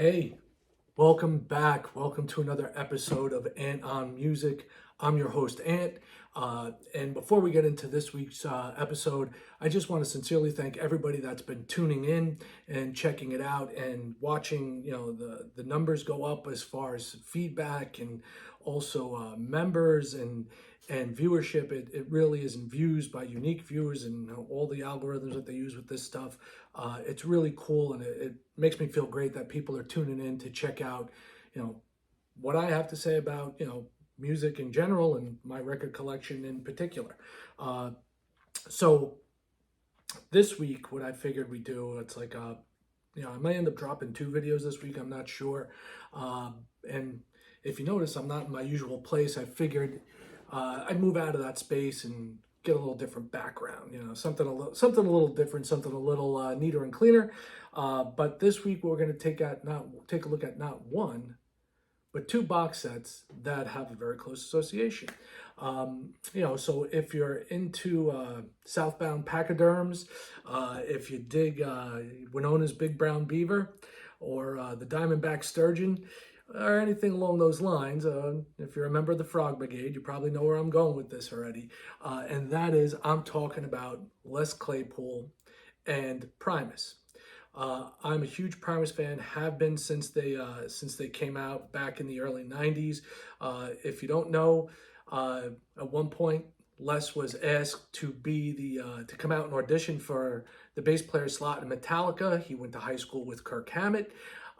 Hey, welcome back. Welcome to another episode of Ant on Music. I'm your host, Ant. And before we get into this week's episode, I just want to sincerely thank everybody that's been tuning in and checking it out and watching. The numbers go up as far as feedback and also members and viewership. It really is in views by unique viewers and all the algorithms that they use with this stuff. It's really cool, and it makes me feel great that people are tuning in to check out, what I have to say about, music in general and my record collection in particular. So this week, what I figured we'd do, it's like, I might end up dropping 2 videos this week. I'm not sure. And if you notice, I'm not in my usual place. I figured I'd move out of that space and get a little different background, something a little different, something a little neater and cleaner. But this week we're going to take a look at not one, but 2 box sets that have a very close association. So if you're into southbound pachyderms, if you dig Winona's Big Brown Beaver or the Diamondback Sturgeon, or anything along those lines, if you're a member of the Frog Brigade, you probably know where I'm going with this already. And that is, I'm talking about Les Claypool and Primus. I'm a huge Primus fan, have been since they came out back in the early 90s. If you don't know, at one point, Les was asked to to come out and audition for the bass player slot in Metallica. He went to high school with Kirk Hammett.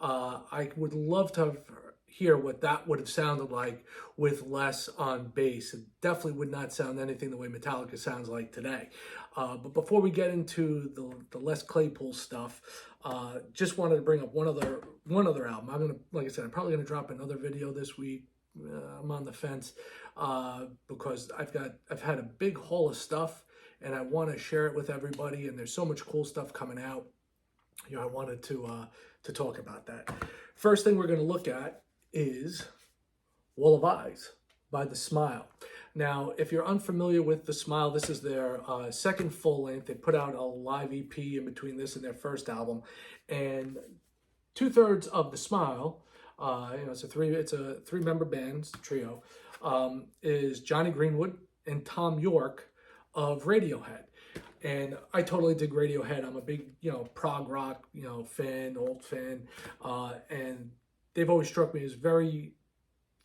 I would love to hear what that would have sounded like with Les on bass. It definitely would not sound anything the way Metallica sounds like today. But before we get into the Les Claypool stuff, just wanted to bring up one other album. Like I said, I'm probably gonna drop another video this week. I'm on the fence because I've had a big haul of stuff and I want to share it with everybody. And there's so much cool stuff coming out. I wanted to talk about that. First thing we're going to look at is Wall of Eyes by The Smile. Now, if you're unfamiliar with The Smile, this is their second full length. They put out a live EP in between this and their first album, and 2/3 of The Smile, it's a three-member band, it's a trio, is Johnny Greenwood and Tom York of Radiohead. And I totally dig Radiohead. I'm a big, prog rock, old fan. And they've always struck me as very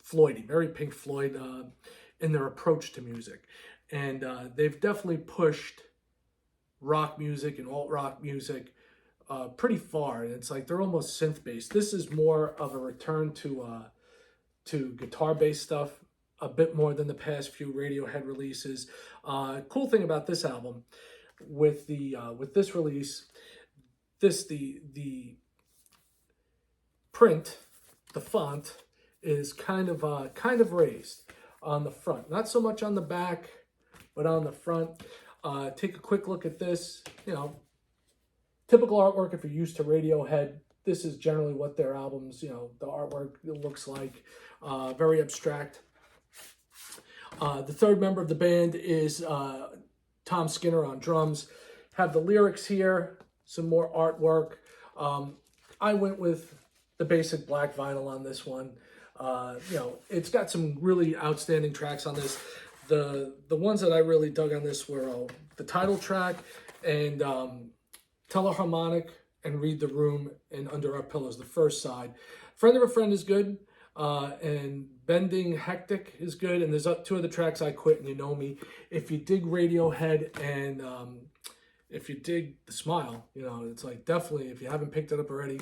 Floydy, very Pink Floyd in their approach to music. And they've definitely pushed rock music and alt-rock music pretty far. And it's like they're almost synth-based. This is more of a return to guitar-based stuff, a bit more than the past few Radiohead releases. Cool thing about this album, with this release, the print, the font is kind of raised on the front, not so much on the back, but on the front. Take a quick look at this. Typical artwork. If you're used to Radiohead, this is generally what their albums, the artwork looks like. Very abstract. The third member of the band is Tom Skinner on drums. Have the lyrics here, some more artwork. I went with the basic black vinyl on this one. It's got some really outstanding tracks on this. The ones that I really dug on this were the title track and Teleharmonic and Read the Room and Under Our Pillows, the first side. Friend of a Friend is good. And Bending Hectic is good, and there's 2 other tracks, I Quit and You Know Me. If you dig Radiohead and if you dig The Smile, it's like definitely, if you haven't picked it up already,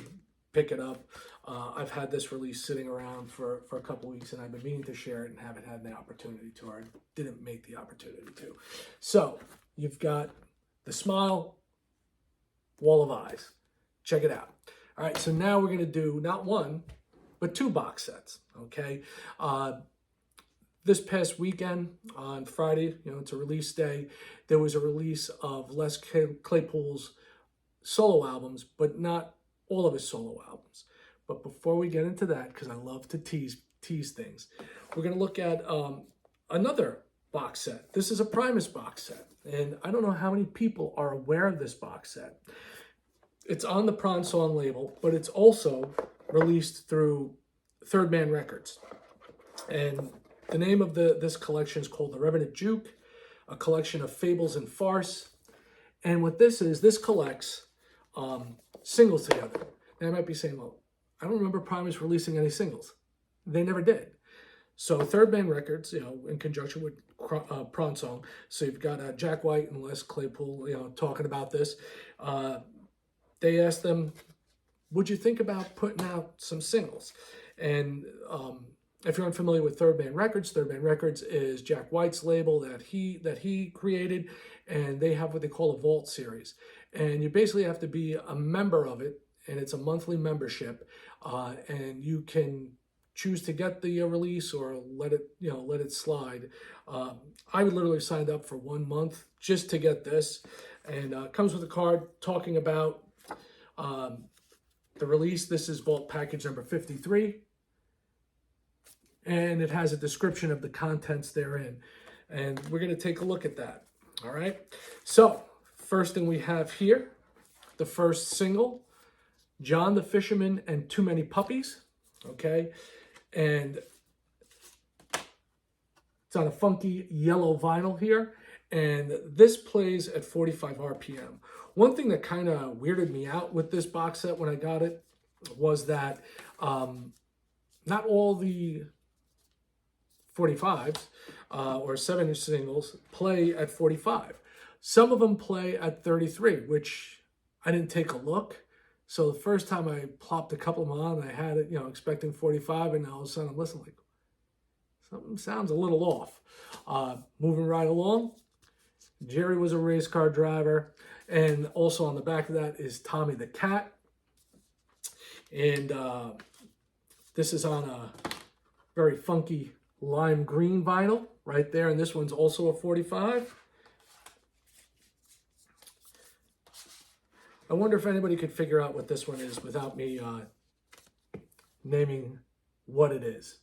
pick it up. I've had this release sitting around for a couple weeks, and I've been meaning to share it and haven't had the opportunity to, or didn't make the opportunity to. So you've got The Smile, Wall of Eyes. Check it out. All right, so now we're going to do not one, but 2 box sets, okay? This past weekend on Friday, it's a release day, there was a release of Les Claypool's solo albums, but not all of his solo albums. But before we get into that, because I love to tease things, we're going to look at another box set. This is a Primus box set, and I don't know how many people are aware of this box set. It's on the Prawn Song label, but it's also released through Third Man Records. And the name of this collection is called The Revenant Juke, a collection of fables and farce. And what this is, this collects singles together. Now, I might be saying, well, I don't remember Primus releasing any singles. They never did. So Third Man Records, in conjunction with Prawn Song, so you've got Jack White and Les Claypool, talking about this. They asked them, would you think about putting out some singles? And if you're unfamiliar with Third Man Records is Jack White's label that he created, and they have what they call a Vault series. And you basically have to be a member of it, and it's a monthly membership, and you can choose to get the release or let it slide. I literally signed up for 1 month just to get this, and it comes with a card talking about the release. This is Vault package number 53, and it has a description of the contents therein, and we're going to take a look at that. All right, so first thing we have here, the first single, John the Fisherman and Too Many Puppies. Okay, and it's on a funky yellow vinyl here, and this plays at 45 RPM. One thing that kind of weirded me out with this box set when I got it was that not all the 45s or 7-inch singles play at 45. Some of them play at 33, which I didn't take a look. So the first time I plopped a couple of them on, I had it, expecting 45, and all of a sudden I'm listening like, something sounds a little off. Moving right along, Jerry was a race car driver, and also on the back of that is Tommy the Cat. And this is on a very funky lime green vinyl right there, and this one's also a 45. I wonder if anybody could figure out what this one is without me naming what it is.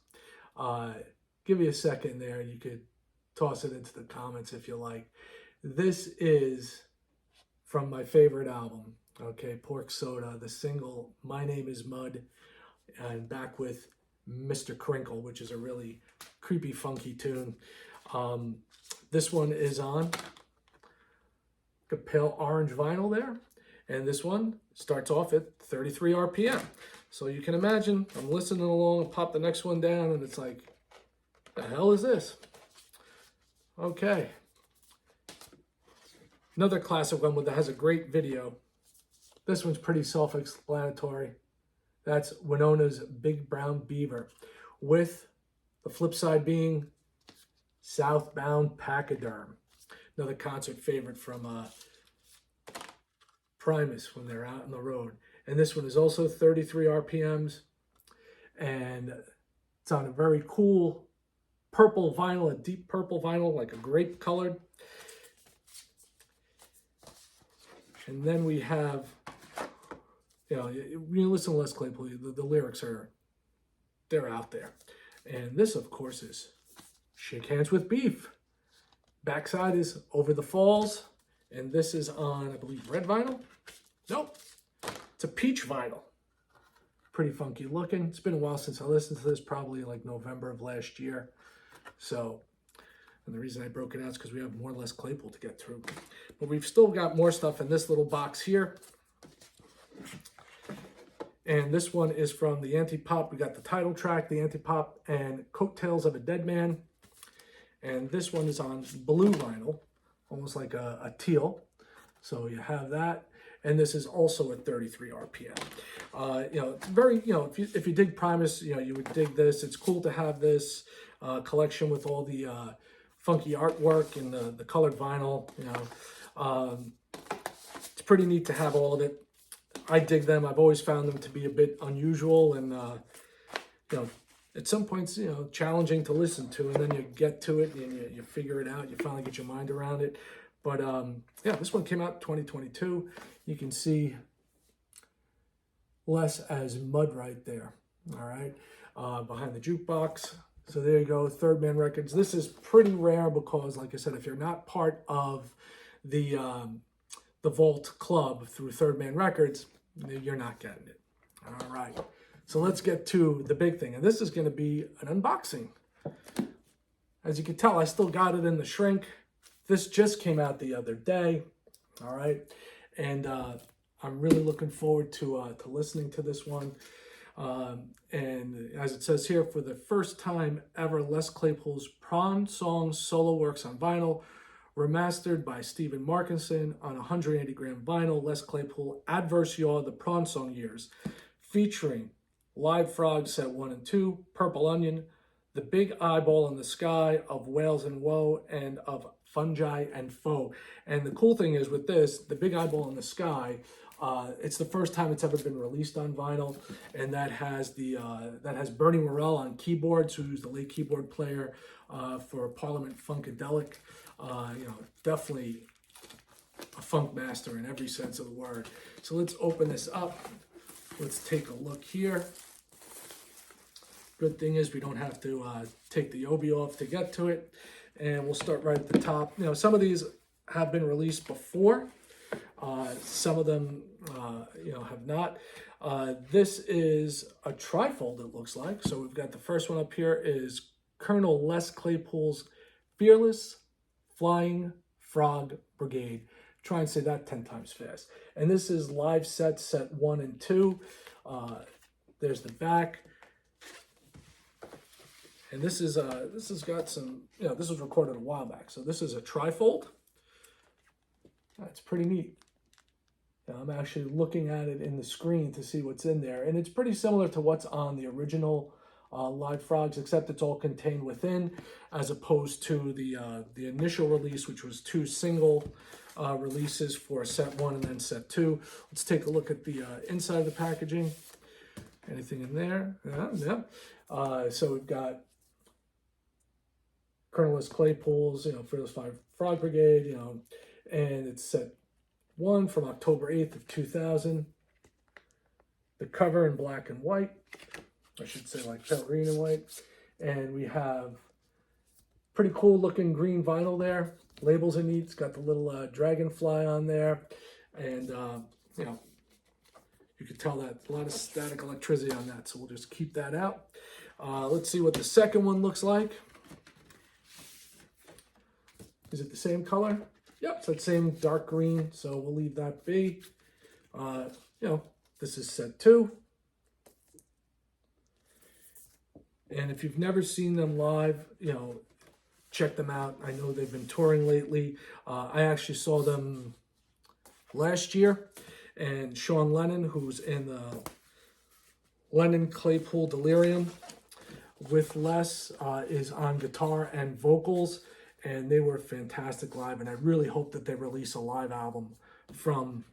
Give me a second there. You could toss it into the comments if you like. This is from my favorite album, okay, Pork Soda, the single My Name is Mud, and back with Mr. Crinkle, which is a really creepy, funky tune. This one is on a pale orange vinyl there. And this one starts off at 33 RPM. So you can imagine, I'm listening along, pop the next one down, and it's like, the hell is this? Okay. Another classic one that has a great video. This one's pretty self-explanatory. That's Winona's Big Brown Beaver, with the flip side being Southbound Pachyderm. Another concert favorite from Primus when they're out on the road. And this one is also 33 RPMs, and it's on a very cool purple vinyl, a deep purple vinyl, like a grape colored. And then we have, you listen to Les Claypool, the lyrics they're out there. And this, of course, is Shake Hands with Beef. Backside is Over the Falls. And this is on, I believe, red vinyl? Nope. It's a peach vinyl. Pretty funky looking. It's been a while since I listened to this, probably like November of last year. So, and the reason I broke it out is because we have more or less Claypool to get through. But we've still got more stuff in this little box here. And this one is from the Anti-Pop. We got the title track, the Anti-Pop, and Coattails of a Dead Man. And this one is on blue vinyl, almost like a teal. So you have that. And this is also at 33 RPM. Very, if you dig Primus, you would dig this. It's cool to have this collection with all the funky artwork and the colored vinyl. It's pretty neat to have all of it. I dig them. I've always found them to be a bit unusual and, at some points, challenging to listen to. And then you get to it and you figure it out. You finally get your mind around it. But, this one came out 2022. You can see Les as Mud right there, all right, behind the jukebox. So there you go, Third Man Records. This is pretty rare because, like I said, if you're not part of the the Vault Club through Third Man Records, you're not getting it. All right. So let's get to the big thing. And this is going to be an unboxing. As you can tell, I still got it in the shrink. This just came out the other day. All right. And I'm really looking forward to listening to this one. And as it says here, for the first time ever, Les Claypool's Prawn Song solo works on vinyl, remastered by Stephen Markinson on 180-gram vinyl. Les Claypool, Adverse Yaw, The Prawn Song Years, featuring Live Frog Set 1 and 2, Purple Onion, The Big Eyeball in the Sky, Of Whales and Woe, and Of Fungi and Foe. And the cool thing is with this, The Big Eyeball in the Sky, it's the first time it's ever been released on vinyl, and that has Bernie Worrell on keyboards, who's the lead keyboard player for Parliament Funkadelic. Definitely a funk master in every sense of the word. So let's open this up. Let's take a look here. Good thing is we don't have to take the obi off to get to it. And we'll start right at the top. Some of these have been released before. Some of them, have not. This is a trifold, it looks like. So we've got the first one up here is Colonel Les Claypool's Fearless Flying Frog Brigade. Try and say that 10 times fast. And this is live set 1 and 2. There's the back. And this has got some, this was recorded a while back. So this is a trifold. That's pretty neat. I'm actually looking at it in the screen to see what's in there. And it's pretty similar to what's on the original Live Frogs, except it's all contained within, as opposed to the initial release, which was 2 single releases for set 1 and then set 2. Let's take a look at the inside of the packaging. Anything in there? Yeah. So we've got Colonel Les Claypool's, Fearless Flying Frog Brigade, and it's set 1 from October 8th of 2000. The cover in black and white. I should say like pale green and white. And we have pretty cool looking green vinyl there. Labels are neat. It's got the little dragonfly on there. And, you can tell that a lot of static electricity on that. So we'll just keep that out. Let's see what the second one looks like. Is it the same color? Yep, it's that same dark green, so we'll leave that be. This is set 2. And if you've never seen them live, check them out. I know they've been touring lately. I actually saw them last year, and Sean Lennon, who's in the Lennon Claypool Delirium with Les, is on guitar and vocals. And they were fantastic live, and I really hope that they release a live album from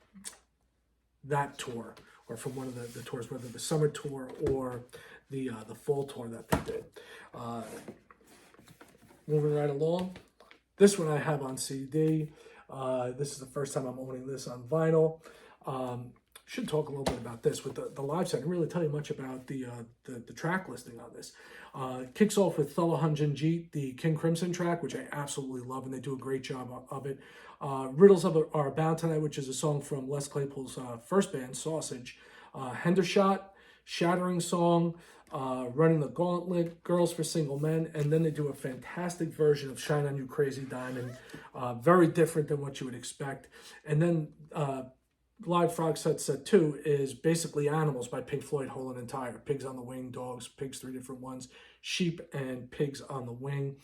that tour, or from one of the tours, whether the summer tour or the fall tour that they did. Moving right along, this one I have on CD. This is the first time I'm owning this on vinyl. Should talk a little bit about this with the live set. I didn't really tell you much about the track listing on this. Kicks off with Thullah Hunjanjeet, the King Crimson track, which I absolutely love, and they do a great job of it. Riddles Are About Tonight, which is a song from Les Claypool's first band, Sausage. Hendershot, Shattering Song, Running the Gauntlet, Girls for Single Men, and then they do a fantastic version of Shine On You Crazy Diamond, very different than what you would expect. And then Live Frog set 2 is basically Animals by Pink Floyd, Whole and Entire. Pigs on the Wing, Dogs, Pigs 3 different ones, Sheep and Pigs on the Wing.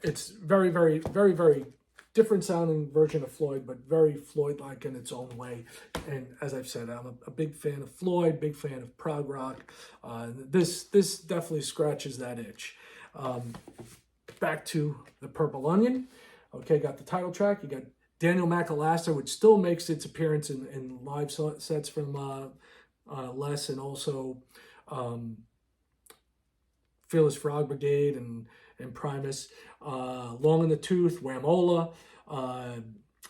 It's very, very, very, very different sounding version of Floyd, but very Floyd-like in its own way. And as I've said, I'm a big fan of Floyd, big fan of prog rock. This definitely scratches that itch. Back to the Purple Onion. Okay, got the title track. You got Daniel McAllister, which still makes its appearance in live sets from Les, and also Fearless Frog Brigade and Primus. Long in the Tooth, Whamola,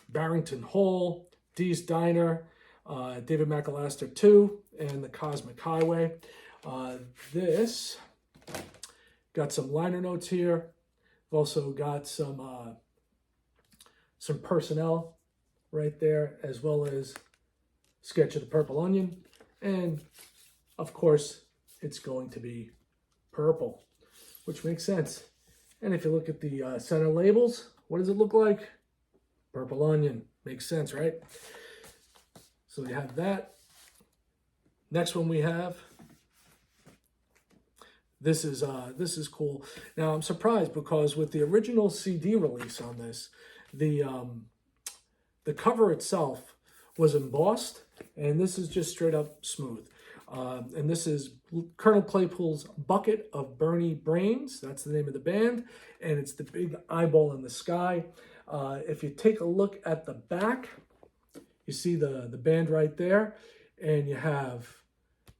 Barrington Hall, Dee's Diner, David McAllister 2, and The Cosmic Highway. This got some liner notes here. We've also got some personnel right there, as well as sketch of the purple onion. And of course, it's going to be purple, which makes sense. And if you look at the center labels, what does it look like? Purple onion. Makes sense, right? So we have that. Next one we have. This is cool. Now I'm surprised because with the original CD release on this, the cover itself was embossed, and this is just straight up smooth. And this is Colonel Claypool's Bucket of Bernie Brains. That's the name of the band, and it's the big eyeball in the sky. If you take a look at the back, you see the band right there, and you have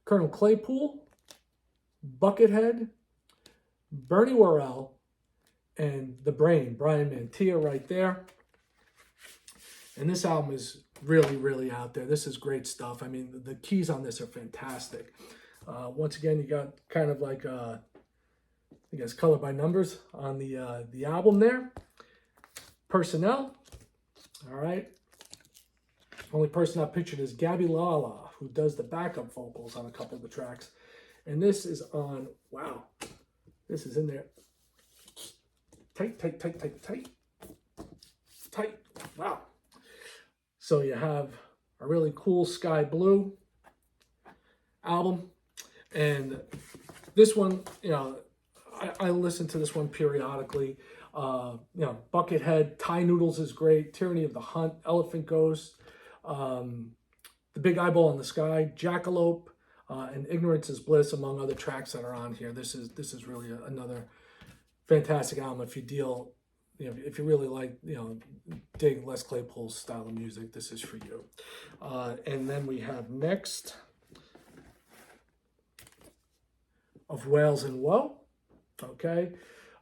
Colonel Claypool, Buckethead, Bernie Worrell, and the Brain, Brian Mantilla right there. And this album is really, really out there. This is great stuff. I mean, the keys on this are fantastic. Once again, you got kind of like, I guess, color by numbers on the album there. Personnel, all right. Only person not pictured is Gabby Lala, who does the backup vocals on a couple of the tracks. And this is on, wow, this is in there. Tight, tight, tight, tight, tight. Tight, wow. So you have a really cool sky blue album. And this one, you know, I listen to this one periodically. You know, Buckethead, Thai Noodles is great. Tyranny of the Hunt, Elephant Ghost, The Big Eyeball in the Sky, Jackalope, and Ignorance is Bliss, among other tracks that are on here. This is really another fantastic album. If you deal, you know, if you really like, you know, dig Les Claypool's style of music, this is for you. And then we have next of Whales and Woe. Okay.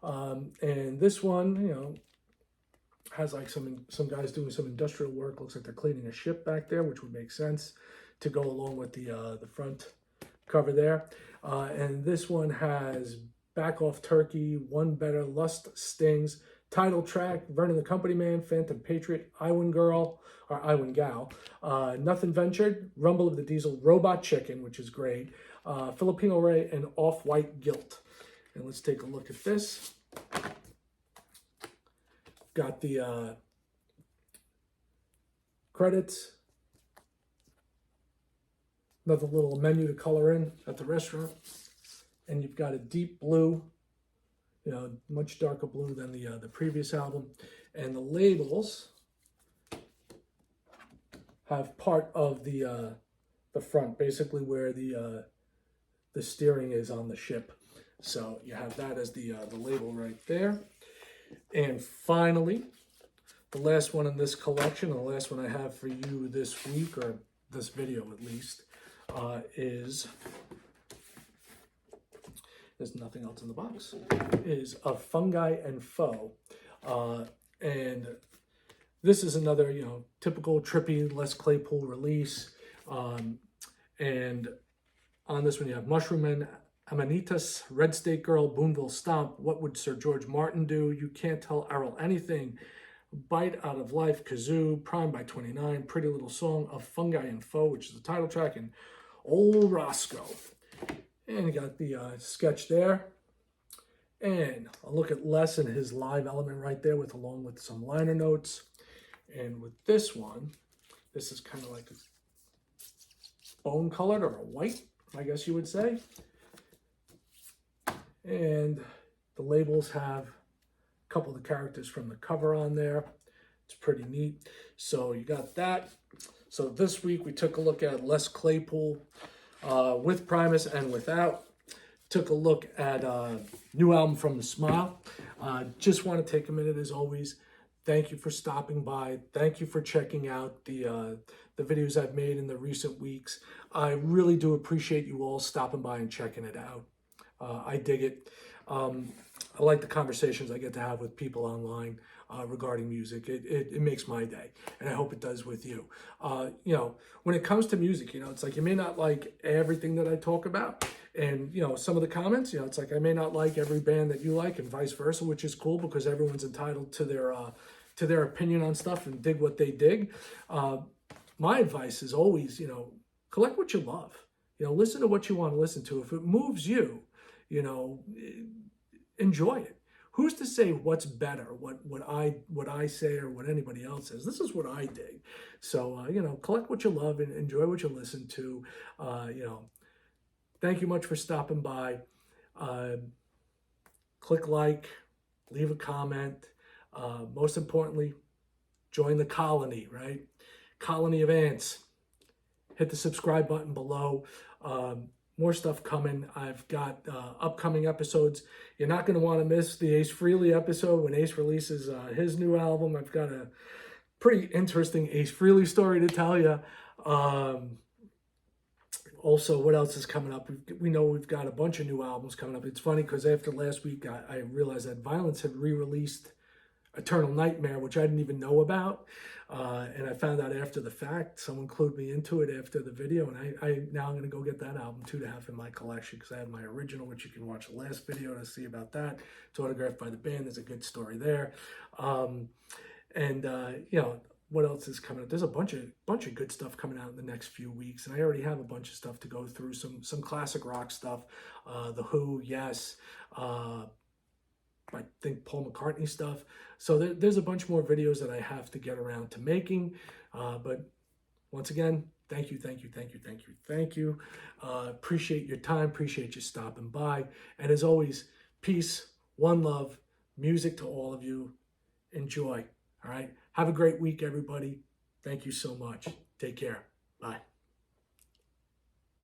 And this one, you know, has like some guys doing some industrial work. Looks like they're cleaning a ship back there, which would make sense to go along with the front cover there. And this one has Back Off Turkey, One Better, Lust Stings, title track, Vernon the Company Man, Phantom Patriot, Iwan Girl, or Iwan Gal, Nothing Ventured, Rumble of the Diesel, Robot Chicken, which is great, Filipino Ray, and Off-White Guilt. And let's take a look at this. Got the credits. Another little menu to color in at the restaurant. And you've got a deep blue, you know, much darker blue than the previous album. And the labels have part of the front, basically where the steering is on the ship. So you have that as the label right there. And finally, the last one in this collection, the last one I have for you this week, or this video at least, is, there's nothing else in the box, is Of Fungi and Foe. And this is another, you know, typical trippy Les Claypool release. And on this one you have Mushroom Man, Amanitas, Red State Girl, Boonville Stomp, What Would Sir George Martin Do, You Can't Tell Errol Anything, Bite Out of Life, Kazoo, Prime by 29, Pretty Little Song, Of Fungi and Foe, which is the title track, and Old Roscoe. And you got the sketch there. And a look at Les and his live element right there, along with some liner notes. And with this one, this is kind of like a bone colored, or a white, I guess you would say. And the labels have a couple of the characters from the cover on there. It's pretty neat. So you got that. So this week we took a look at Les Claypool with Primus and without. Took a look at new album from The Smile. Just want to take a minute, as always. Thank you for stopping by. Thank you for checking out the videos I've made in the recent weeks. I really do appreciate you all stopping by and checking it out. I dig it. I like the conversations I get to have with people online regarding music. It makes my day, and I hope it does with you. You know, when it comes to music, you know, it's like you may not like everything that I talk about. And, you know, some of the comments, you know, it's like I may not like every band that you like, and vice versa, which is cool because everyone's entitled to to their opinion on stuff and dig what they dig. My advice is always, collect what you love. Listen to what you want to listen to. If it moves you, enjoy it. Who's to say what's better, what I say or what anybody else says? This is what I dig. So, collect what you love and enjoy what you listen to. Thank you much for stopping by. Click like, leave a comment. Most importantly, join the colony, right? Colony of ants. Hit the subscribe button below. More stuff coming. I've got upcoming episodes. You're not going to want to miss the Ace Frehley episode when Ace releases his new album. I've got a pretty interesting Ace Frehley story to tell you. Also, what else is coming up? We know we've got a bunch of new albums coming up. It's funny because after last week, I realized that Violence had re-released Eternal Nightmare, which I didn't even know about. And I found out after the fact. Someone clued me into it after the video, and now I'm going to go get that album too to have in my collection, because I have my original, which you can watch the last video to see about that. It's autographed by the band. There's a good story there. What else is coming up? There's a bunch of good stuff coming out in the next few weeks, and I already have a bunch of stuff to go through. Some classic rock stuff, The Who, yes. I think Paul McCartney stuff. So there's a bunch more videos that I have to get around to making. But once again, thank you. Appreciate your time. Appreciate you stopping by. And as always, peace, one love, music to all of you. Enjoy. All right. Have a great week, everybody. Thank you so much. Take care. Bye.